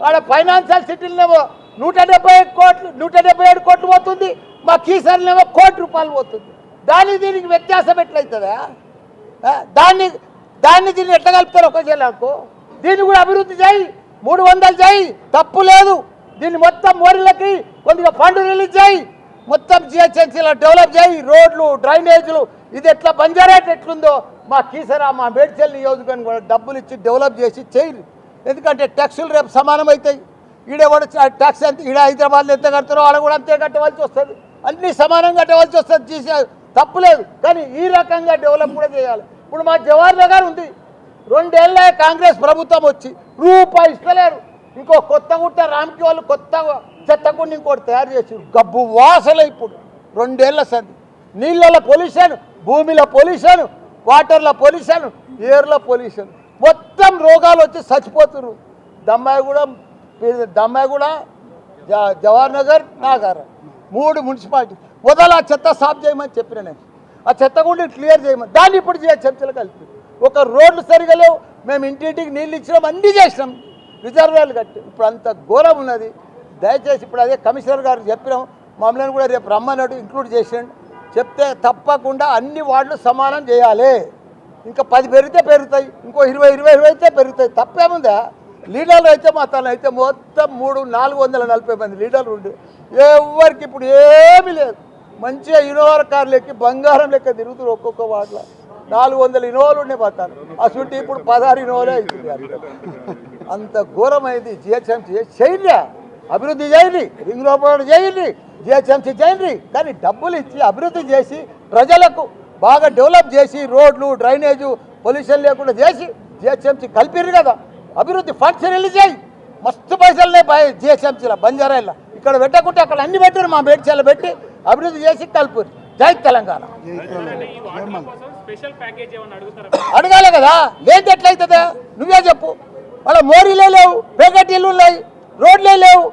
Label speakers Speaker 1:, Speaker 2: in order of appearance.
Speaker 1: ఆడ ఫైనాన్షియల్ సిటీలనేమో 171 కోట్లు 177 కోట్లు పోతుంది, మా కీసర్లేమో ₹1 కోటి పోతుంది. దీనికి వ్యత్యాసం ఎట్లయితుందా? దీన్ని ఎట్లా కలుపుతారు ఒక జిల్లాకు? దీన్ని కూడా అభివృద్ధి చేయి, 300 చేయి, తప్పు లేదు. దీన్ని మొత్తం మోరీలకి కొద్దిగా ఫండ్ రిలీజ్ చేయి, మొత్తం జిహెచ్ఎంసీలో డెవలప్ చేయి, రోడ్లు డ్రైనేజీలు. ఇది ఎట్లా బంజారేట్ ఎట్లుందో మా కీసరా మా మేడ్చల్ నియోజకవర్గం కూడా డబ్బులు ఇచ్చి డెవలప్ చేసి చేయరు. ఎందుకంటే ట్యాక్సులు రేపు సమానం అవుతాయి. ఈడేవాడు ట్యాక్స్ ఎంత, ఈడ హైదరాబాద్లో ఎంత కడతారో ఆడ కూడా అంతే కట్టవలసి వస్తుంది. అన్నీ సమానంగా కట్టవలసి వస్తుంది, చేసే తప్పులేదు. కానీ ఈ రకంగా డెవలప్ కూడా చేయాలి. ఇప్పుడు మా జవహర్ నగర్ ఉంది, 2 ఏళ్ళ కాంగ్రెస్ ప్రభుత్వం వచ్చి రూపాయి ఇస్తలేరు. ఇంకో కొత్తగుట్ట రామ్కి వాళ్ళు కొత్త చెత్తగుండి ఇంకోటి తయారు చేసి గబ్బు వాసన. ఇప్పుడు 2 ఏళ్ల సంది నీళ్ళలో పొల్యూషన్, భూమిలో పొల్యూషన్, వాటర్లో పొల్యూషన్, ఎయిర్లో పొల్యూషన్, మొత్తం రోగాలు వచ్చి చచ్చిపోతున్నారు. దమ్మాయిగూడ జవహర్ నగర్ నాగర్ 3 మున్సిపాలిటీ ఆ చెత్త సాఫ్ చేయమని చెప్పిన నేను. ఆ చెత్తగుండి క్లియర్ చేయమని, దాన్ని ఇప్పుడు చెంచలు కలిపి ఒక రోడ్లు సరిగా లేవు. మేము ఇంటింటికి నీళ్ళు ఇచ్చినాం, అన్నీ చేసినాం, రిజర్వాయర్లు కట్టి. ఇప్పుడు అంత ఘోరం ఉన్నది. దయచేసి ఇప్పుడు అదే కమిషనర్ గారు చెప్పినాం, మమ్మల్ని కూడా రేపు రమ్మన్నట్టు ఇంక్లూడ్ చేసిండు. చెప్తే తప్పకుండా అన్ని వార్డులు సమానం చేయాలి. ఇంకా 10 పెరిగితే పెరుగుతాయి, ఇంకో 20 అయితే పెరుగుతాయి. తప్పేముందా? లీడర్లు అయితే మా తన అయితే మొత్తం 440 మంది లీడర్లు ఉండి ఎవరికి ఇప్పుడు ఏమీ లేదు. మంచిగా ఇన్నోవా కార్లు ఎక్కి బంగారం లెక్క తిరుగుతారు. ఒక్కొక్క వార్డులో 400 ఇన్నోవాలు ఉండే పోతాను. అసలు ఇప్పుడు 16 ఇన్నోవాలే అవుతుంది. అంత ఘోరమైంది. జిహెచ్ఎంసీ చేయండి, అభివృద్ధి చేయండి, రింగ్ రోడ్ చేయండి, జిహెచ్ఎంసీ చేయండి. కానీ డబ్బులు ఇచ్చి అభివృద్ధి చేసి ప్రజలకు బాగా డెవలప్ చేసి రోడ్లు డ్రైనేజు పొల్యూషన్ లేకుండా చేసి జిహెచ్ఎంసీ కలిపిర్రు కదా. అభివృద్ధి ఫండ్స్ రిలీజ్ చేయి, మస్తు పైసలనే జిహెచ్ఎంసీలో బంజారాయిల్లో ఇక్కడ పెట్టకుంటే అక్కడ అన్ని పెట్టారు. మా మేడ్చల్లో పెట్టి అభివృద్ధి చేసి కలుపురు. జై తెలంగాణ. అడగాలి కదా, లేదు ఎట్లయితుందా? నువ్వే చెప్పు. వాళ్ళ మోరీలే లేవు, పేకటీలు ఉన్నాయి, రోడ్లే లేవు,